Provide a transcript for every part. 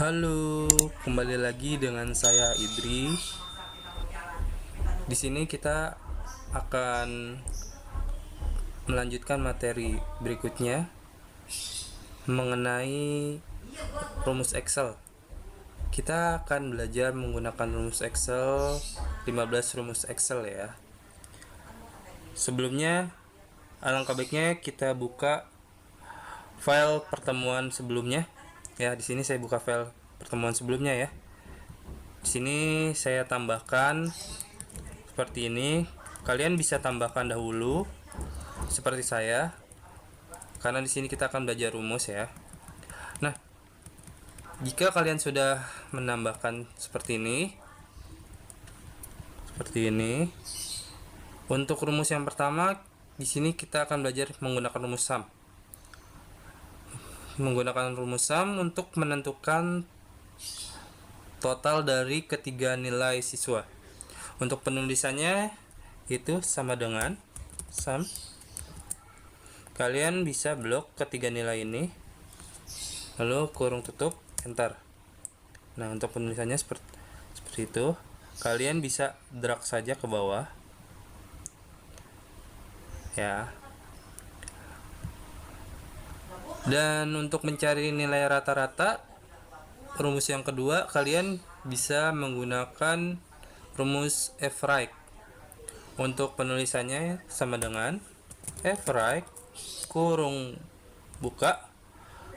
Halo, kembali lagi dengan saya Idri. Di sini kita akan melanjutkan materi berikutnya mengenai rumus Excel. Kita akan belajar menggunakan rumus Excel, 15 rumus Excel ya. Sebelumnya, alangkah baiknya kita buka file pertemuan sebelumnya. Ya, di sini saya buka file pertemuan sebelumnya ya. Di sini saya tambahkan seperti ini. Kalian bisa tambahkan dahulu seperti saya, karena di sini kita akan belajar rumus ya. Nah, jika kalian sudah menambahkan seperti ini, untuk rumus yang pertama di sini kita akan belajar menggunakan rumus sum. Menggunakan rumus sum untuk menentukan total dari ketiga nilai siswa. Untuk penulisannya itu sama dengan sum. Kalian bisa blok ketiga nilai ini, lalu kurung tutup, enter. Nah, untuk penulisannya seperti itu. Kalian bisa drag saja ke bawah ya. Dan untuk mencari nilai rata-rata, rumus yang kedua kalian bisa menggunakan rumus f-right. Untuk penulisannya sama dengan f-right kurung buka,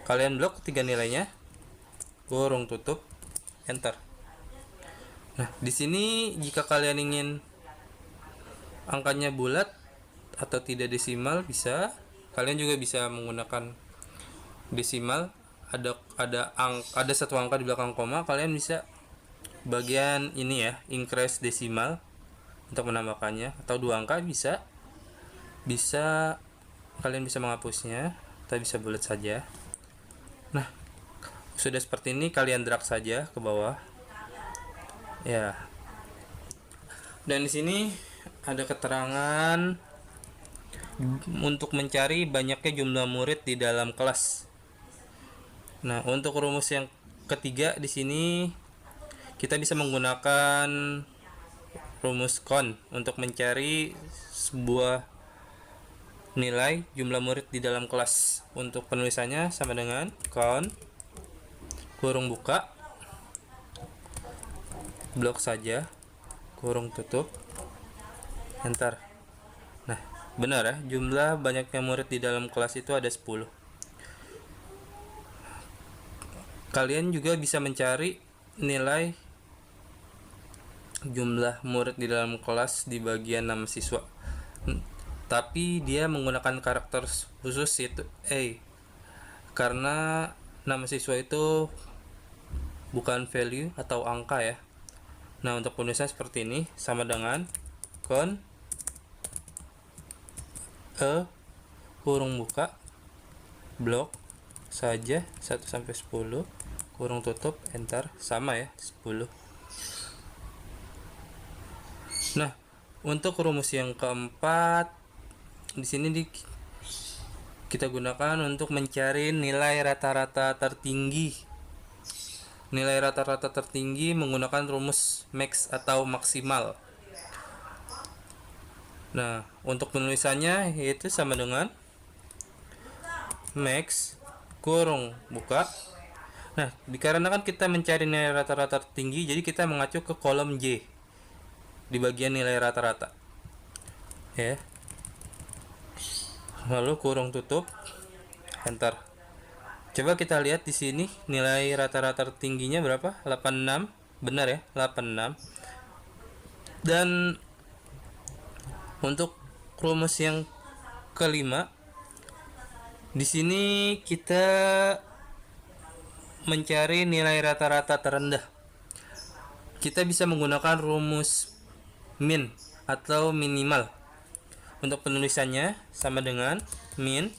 kalian blok ketiga nilainya, kurung tutup, enter. Nah, di sini jika kalian ingin angkanya bulat atau tidak desimal, bisa. Kalian juga bisa menggunakan desimal. Ada satu angka di belakang koma, kalian bisa bagian ini ya, increase desimal untuk menambahkannya, atau dua angka bisa kalian bisa menghapusnya atau bisa bulat saja. Nah, sudah seperti ini, kalian drag saja ke bawah ya. Dan di sini ada keterangan untuk mencari banyaknya jumlah murid di dalam kelas. Nah, untuk rumus yang ketiga di sini kita bisa menggunakan rumus count untuk mencari sebuah nilai jumlah murid di dalam kelas. Untuk penulisannya sama dengan count kurung buka, blok saja, kurung tutup, enter. Nah, benar ya, jumlah banyaknya murid di dalam kelas itu ada 10. Kalian juga bisa mencari nilai jumlah murid di dalam kelas di bagian nama siswa, tapi dia menggunakan karakter khusus, yaitu A, karena nama siswa itu bukan value atau angka ya. Nah, untuk penulisan seperti ini sama dengan count kurung buka, blok saja 1 sampai 10, kurung tutup, enter, sama ya, 10. Nah, untuk rumus yang keempat di sini kita gunakan untuk mencari nilai rata-rata tertinggi. Nilai rata-rata tertinggi menggunakan rumus max atau maksimal. Nah, untuk penulisannya yaitu sama dengan max kurung buka. Nah, dikarenakan kita mencari nilai rata-rata tertinggi, jadi kita mengacu ke kolom J di bagian nilai rata-rata ya. Lalu kurung tutup, enter. Coba kita lihat di sini nilai rata-rata tertingginya berapa? 86. Benar ya, 86. Dan untuk rumus yang kelima di sini kita mencari nilai rata-rata terendah. Kita bisa menggunakan rumus min atau minimal. Untuk penulisannya sama dengan min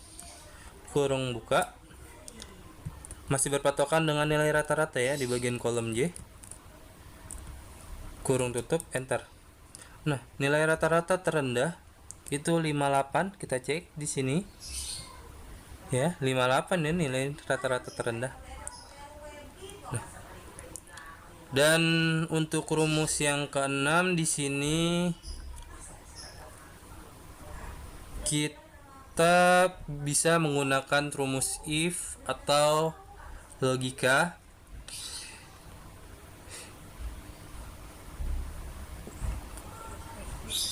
kurung buka, masih berpatokan dengan nilai rata-rata ya di bagian kolom J, kurung tutup, enter. Nah, nilai rata-rata terendah itu 58, kita cek di sini ya, 58 ya nilai rata-rata terendah. Nah, Dan untuk rumus yang keenam di sini kita bisa menggunakan rumus if atau logika.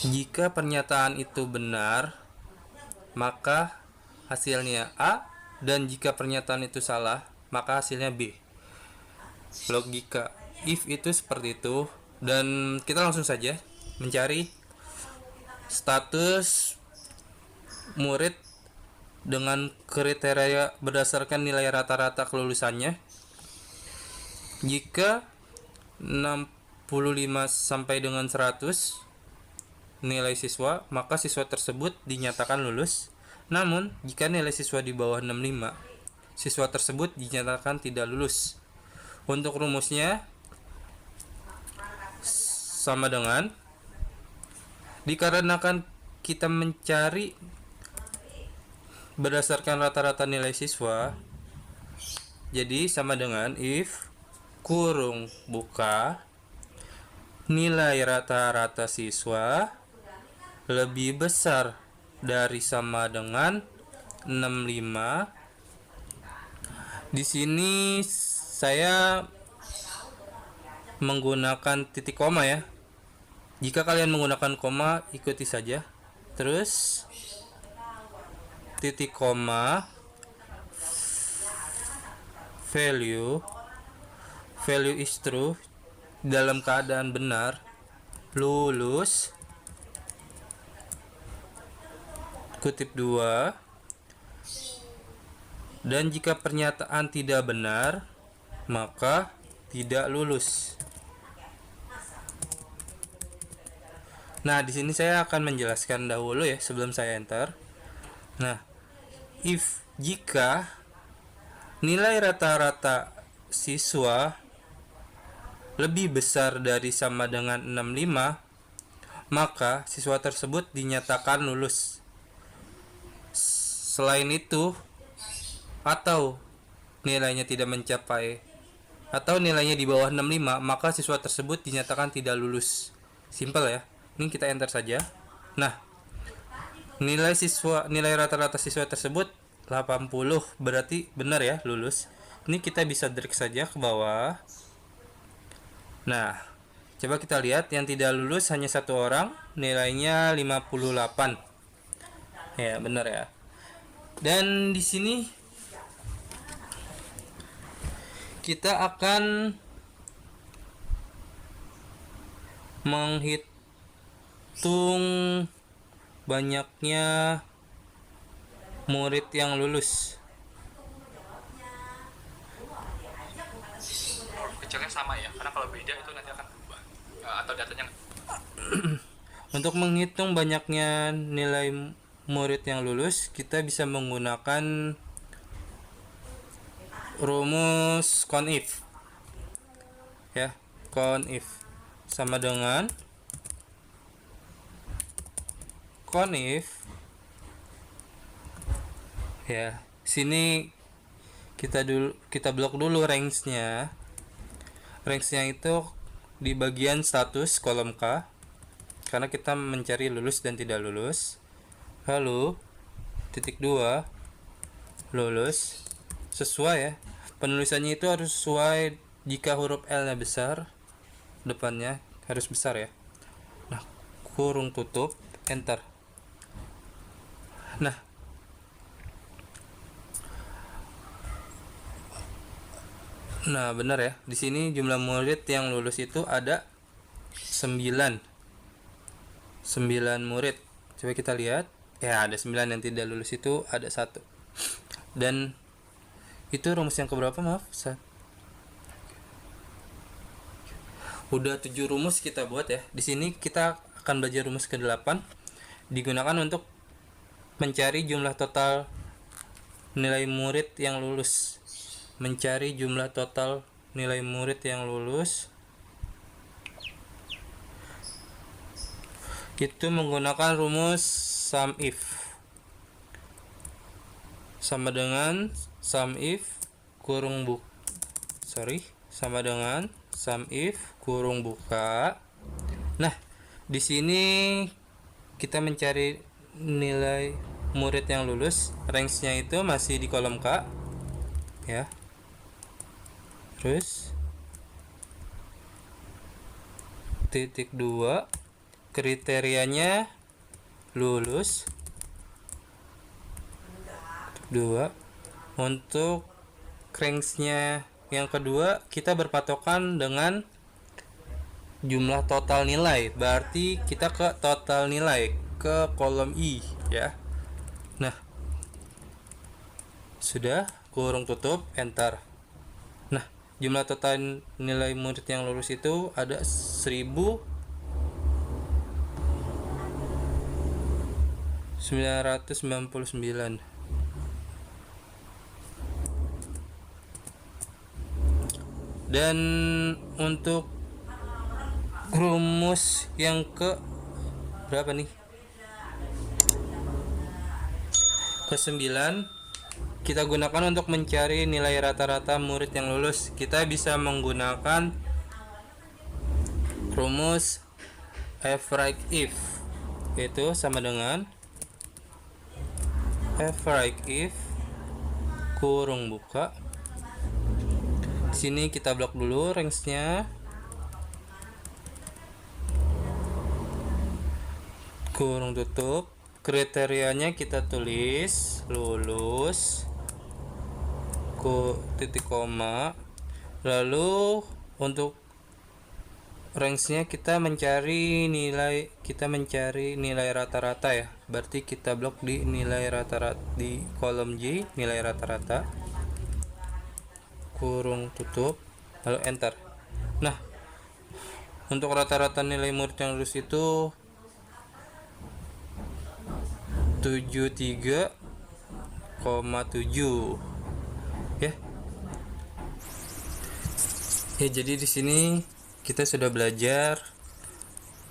Jika pernyataan itu benar, maka hasilnya A, dan jika pernyataan itu salah, maka hasilnya B. Logika if itu seperti itu, dan kita langsung saja mencari status murid dengan kriteria berdasarkan nilai rata-rata kelulusannya. Jika 65 sampai dengan 100 nilai siswa, maka siswa tersebut dinyatakan lulus. Namun, jika nilai siswa di bawah 65, siswa tersebut dinyatakan tidak lulus. Untuk rumusnya sama dengan, dikarenakan kita mencari berdasarkan rata-rata nilai siswa, jadi sama dengan if kurung buka nilai rata-rata siswa lebih besar dari sama dengan 65. Di sini saya menggunakan titik koma ya. Jika kalian menggunakan koma, ikuti saja. Terus titik koma, value is true, dalam keadaan benar, lulus, kutip 2, dan jika pernyataan tidak benar, maka tidak lulus. Nah, di sini saya akan menjelaskan dahulu ya sebelum saya enter. Nah, jika nilai rata-rata siswa lebih besar dari sama dengan 65, maka siswa tersebut dinyatakan lulus. Selain itu, atau nilainya tidak mencapai, atau nilainya di bawah 65, maka siswa tersebut dinyatakan tidak lulus. Simpel ya. Ini kita enter saja. Nah, nilai rata-rata siswa tersebut 80, berarti benar ya, lulus. Ini kita bisa drag saja ke bawah. Nah, coba kita lihat yang tidak lulus hanya satu orang, nilainya 58. Ya, benar ya. Dan di sini kita akan menghitung banyaknya murid yang lulus. Kecilnya sama ya, karena kalau beda itu nanti akan berubah atau datanya. Untuk menghitung banyaknya nilai murid yang lulus, kita bisa menggunakan rumus CONIF ya. CONIF sama dengan CONIF ya. Sini kita blok dulu range-nya. Range-nya itu di bagian status kolom K, karena kita mencari lulus dan tidak lulus. Lalu titik 2 lulus, sesuai ya. Penulisannya itu harus sesuai. Jika huruf L nya besar, depannya harus besar ya. Nah, kurung tutup, enter. Nah, benar ya. Di sini jumlah murid yang lulus itu ada 9 murid. Coba kita lihat. Ya, ada 9, yang tidak lulus itu ada 1. Dan itu rumus yang keberapa, maaf? Udah 7 rumus kita buat ya. Di sini kita akan belajar rumus ke-8, digunakan untuk mencari jumlah total nilai murid yang lulus. Mencari jumlah total nilai murid yang lulus itu menggunakan rumus SUMIF. sama dengan SUMIF sama dengan sum if kurung buka. Nah, di sini kita mencari nilai murid yang lulus, range-nya itu masih di kolom K ya. Terus titik 2 kriterianya lulus. Titik 2 untuk range-nya yang kedua kita berpatokan dengan jumlah total nilai, berarti kita ke total nilai ke kolom I ya. Nah, sudah, kurung tutup, enter. Nah, jumlah total nilai murid yang lulus itu ada 1999. Dan untuk rumus yang ke berapa nih? Ke-9 kita gunakan untuk mencari nilai rata-rata murid yang lulus. Kita bisa menggunakan rumus f-right if, yaitu sama dengan f-right if kurung buka. Di sini kita blok dulu range-nya, kurung tutup, kriterianya kita tulis lulus titik koma, lalu untuk range-nya kita mencari nilai rata-rata ya, berarti kita blok di nilai rata-rata di kolom J, nilai rata-rata, kurung tutup, lalu enter. Nah, untuk rata-rata nilai murid yang lulus itu 73,7 ya. Ya, jadi di sini kita sudah belajar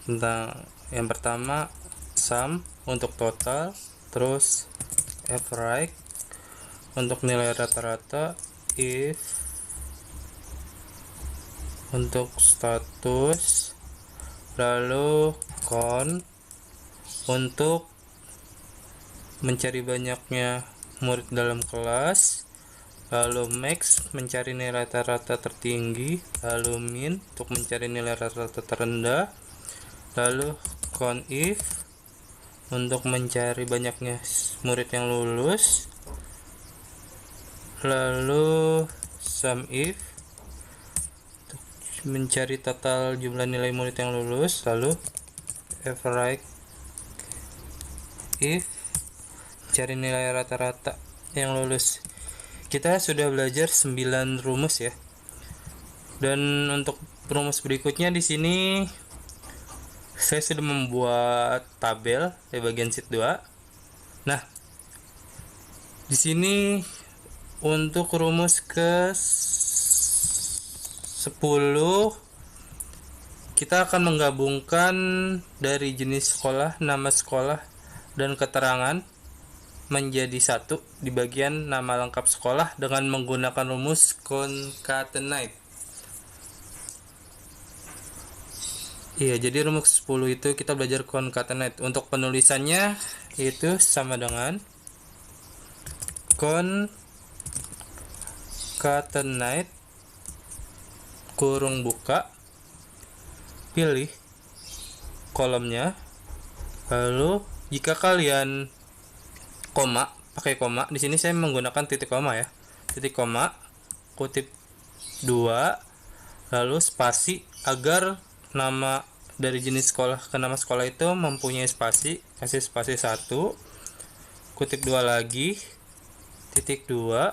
tentang yang pertama sum untuk total, terus f-right untuk nilai rata-rata, if untuk status, lalu count untuk mencari banyaknya murid dalam kelas, lalu max mencari nilai rata-rata tertinggi, lalu min untuk mencari nilai rata-rata terendah, lalu count if untuk mencari banyaknya murid yang lulus, lalu sum if untuk mencari total jumlah nilai murid yang lulus, lalu f-right if cari nilai rata-rata yang lulus. Kita sudah belajar 9 rumus ya. Dan untuk rumus berikutnya di sini saya sudah membuat tabel di bagian sheet 2. Nah, di sini untuk rumus ke 10 kita akan menggabungkan dari jenis sekolah, nama sekolah, dan keterangan menjadi satu di bagian nama lengkap sekolah dengan menggunakan rumus concatenate. Iya, jadi rumus 10 itu kita belajar concatenate. Untuk penulisannya itu sama dengan concatenate kurung buka, pilih kolomnya, lalu jika kalian koma, pakai koma, di sini saya menggunakan titik koma ya, titik koma, kutip 2, lalu spasi agar nama dari jenis sekolah ke nama sekolah itu mempunyai spasi, kasih spasi 1, kutip 2 lagi, titik 2,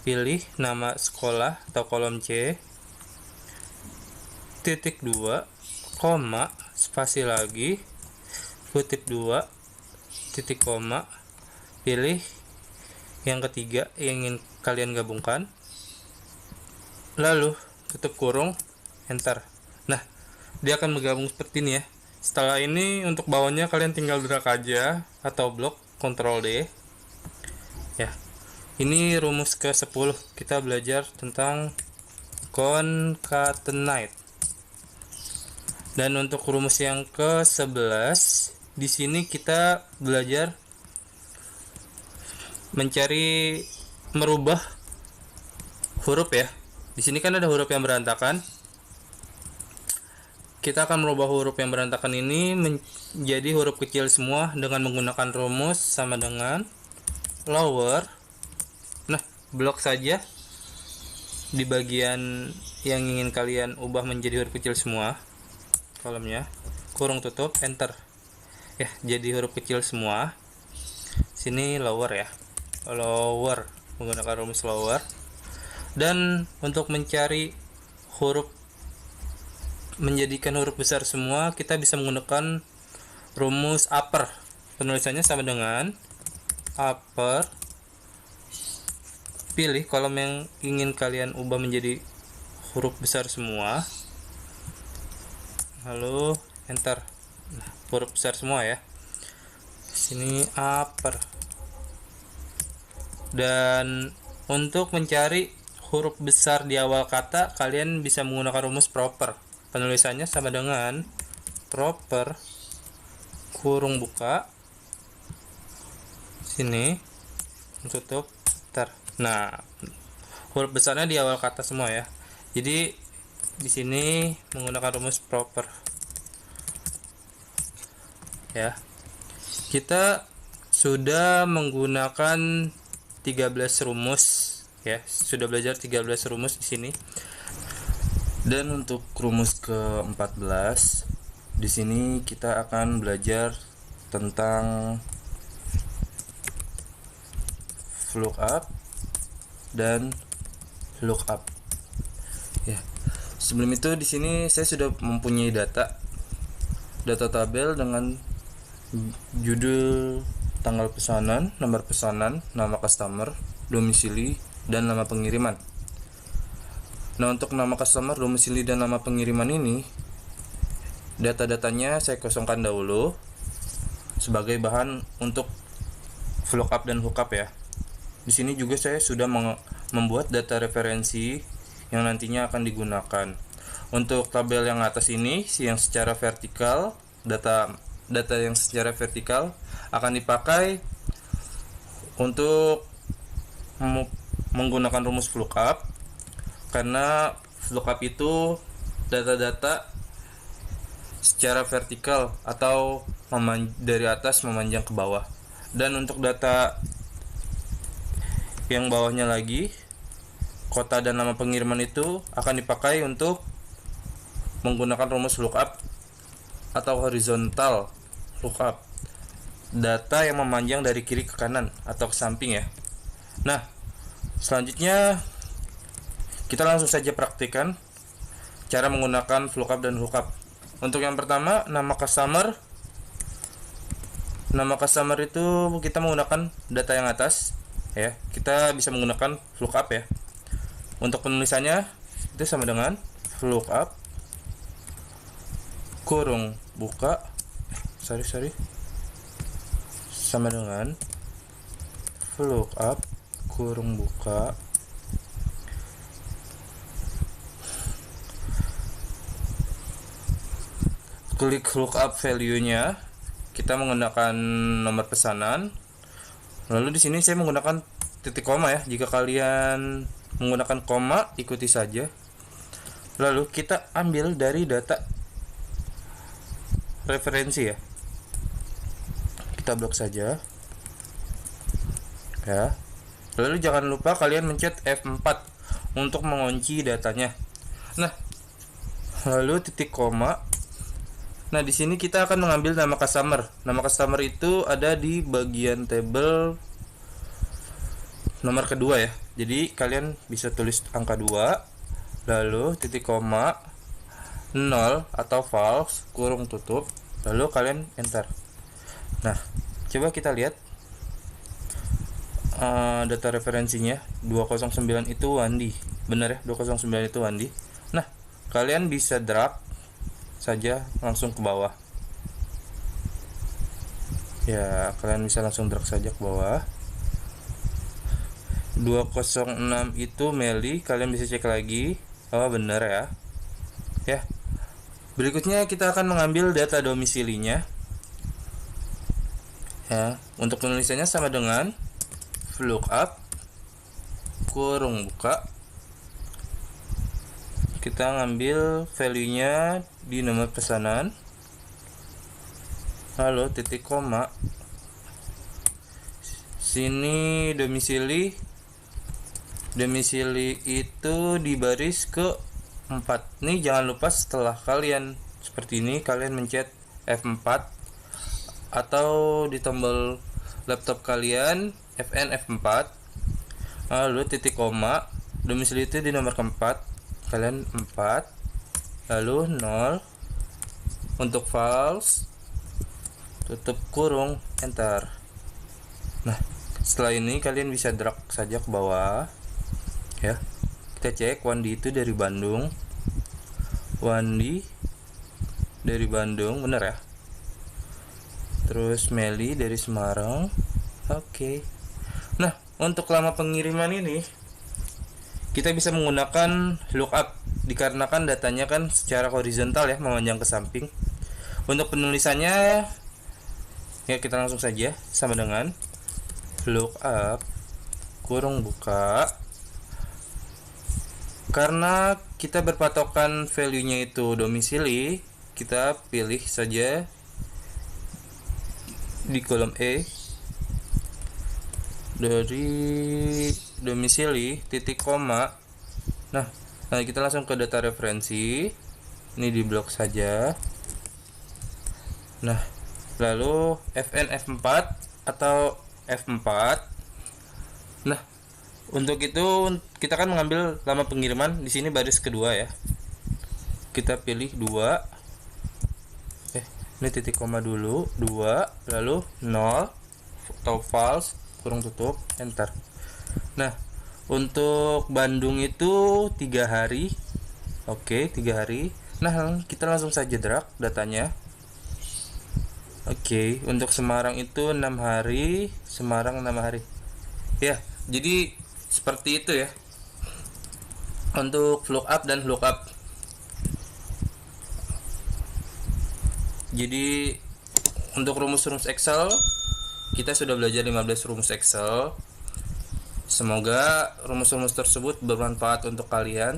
pilih nama sekolah atau kolom C, titik 2, koma, spasi lagi, kutip 2, titik koma, pilih yang ketiga yang ingin kalian gabungkan, lalu tutup kurung, enter. Nah, dia akan bergabung seperti ini ya. Setelah ini untuk bawahnya kalian tinggal drag aja atau blok Ctrl D ya. Ini rumus ke 10, kita belajar tentang concatenate. Dan untuk rumus yang ke-11, di sini kita belajar mencari merubah huruf ya. Di sini kan ada huruf yang berantakan. Kita akan merubah huruf yang berantakan ini menjadi huruf kecil semua dengan menggunakan rumus sama dengan lower. Nah, blok saja di bagian yang ingin kalian ubah menjadi huruf kecil semua, kolomnya, kurung tutup, enter. Ya, jadi huruf kecil semua. Sini lower ya, lower, menggunakan rumus lower. Dan untuk mencari huruf, menjadikan huruf besar semua, kita bisa menggunakan rumus upper. Penulisannya sama dengan upper, pilih kolom yang ingin kalian ubah menjadi huruf besar semua, lalu enter. Nah, huruf besar semua ya. Sini upper. Dan untuk mencari huruf besar di awal kata, kalian bisa menggunakan rumus proper. Penulisannya sama dengan proper, kurung buka, sini tutup, enter. Nah, huruf besarnya di awal kata semua ya. Jadi di sini menggunakan rumus proper. Ya. Kita sudah menggunakan 13 rumus ya. Sudah belajar 13 rumus di sini. Dan untuk rumus ke-14 di sini kita akan belajar tentang lookup dan lookup. Ya. Sebelum itu di sini saya sudah mempunyai data tabel dengan judul, tanggal pesanan, nomor pesanan, nama customer, domisili, dan nama pengiriman. Nah, untuk nama customer, domisili, dan nama pengiriman ini, data-datanya saya kosongkan dahulu sebagai bahan untuk lookup dan lookup ya. Di sini juga saya sudah membuat data referensi yang nantinya akan digunakan. Untuk tabel yang atas ini, yang secara vertikal, data yang secara vertikal akan dipakai untuk menggunakan rumus lookup, karena lookup itu data-data secara vertikal atau dari atas memanjang ke bawah. Dan untuk data yang bawahnya lagi, kota dan nama pengiriman, itu akan dipakai untuk menggunakan rumus lookup atau horizontal lookup, data yang memanjang dari kiri ke kanan atau ke samping ya. Nah, selanjutnya kita langsung saja praktikkan cara menggunakan lookup dan lookup. Untuk yang pertama, nama customer itu kita menggunakan data yang atas ya. Kita bisa menggunakan lookup ya. Untuk penulisannya itu sama dengan lookup kurung buka, sama dengan lookup kurung buka klik lookup value-nya, kita menggunakan nomor pesanan. Lalu di sini saya menggunakan titik koma ya. Jika kalian menggunakan koma, ikuti saja. Lalu kita ambil dari data referensi ya. Kita blok saja. Ya. Lalu jangan lupa kalian mencet F4 untuk mengunci datanya. Nah, lalu titik koma. Nah, di sini kita akan mengambil nama customer. Nama customer itu ada di bagian tabel nomor kedua ya. Jadi kalian bisa tulis angka 2, lalu titik koma, 0 atau false, kurung tutup, lalu kalian enter. Nah, coba kita lihat data referensinya. 209 itu Wandi, benar ya, 209 itu Wandi. Nah, kalian bisa drag saja langsung ke bawah ya, kalian bisa langsung drag saja ke bawah. 206 itu Meli, kalian bisa cek lagi Oh, bener ya. Ya. Berikutnya kita akan mengambil data domisilinya. Ya, untuk penulisannya sama dengan lookup kurung buka. Kita ngambil value-nya di nomor pesanan. Lalu titik koma. Sini domisili itu di baris ke 4. Nih jangan lupa setelah kalian seperti ini kalian mencet F4 atau di tombol laptop kalian Fn F4, lalu titik koma, domisili itu di nomor keempat, kalian 4, lalu 0 untuk false, tutup kurung, enter. Nah, setelah ini kalian bisa drag saja ke bawah ya. Kita cek Wandi itu dari Bandung, Wandi dari Bandung, bener ya. Terus Meli dari Semarang. Oke. Nah, untuk lama pengiriman ini kita bisa menggunakan lookup dikarenakan datanya kan secara horizontal ya, memanjang ke samping. Untuk penulisannya ya kita langsung saja sama dengan lookup kurung buka. Karena kita berpatokan value-nya itu domisili, kita pilih saja di kolom E dari domisili titik koma. Nah, kita langsung ke data referensi. Ini di blok saja. Nah, lalu Fn F4 atau F4. Nah, untuk itu kita akan mengambil lama pengiriman di sini baris kedua ya. Kita pilih 2. Ini titik koma dulu, 2, lalu 0 atau false, kurung tutup, enter. Nah, untuk Bandung itu 3 hari. Oke, 3 hari. Nah, kita langsung saja drag datanya. Oke, untuk Semarang itu 6 hari, Semarang 6 hari. Ya, jadi seperti itu ya. Untuk lookup dan lookup. Jadi untuk rumus-rumus Excel kita sudah belajar 15 rumus Excel. Semoga rumus-rumus tersebut bermanfaat untuk kalian.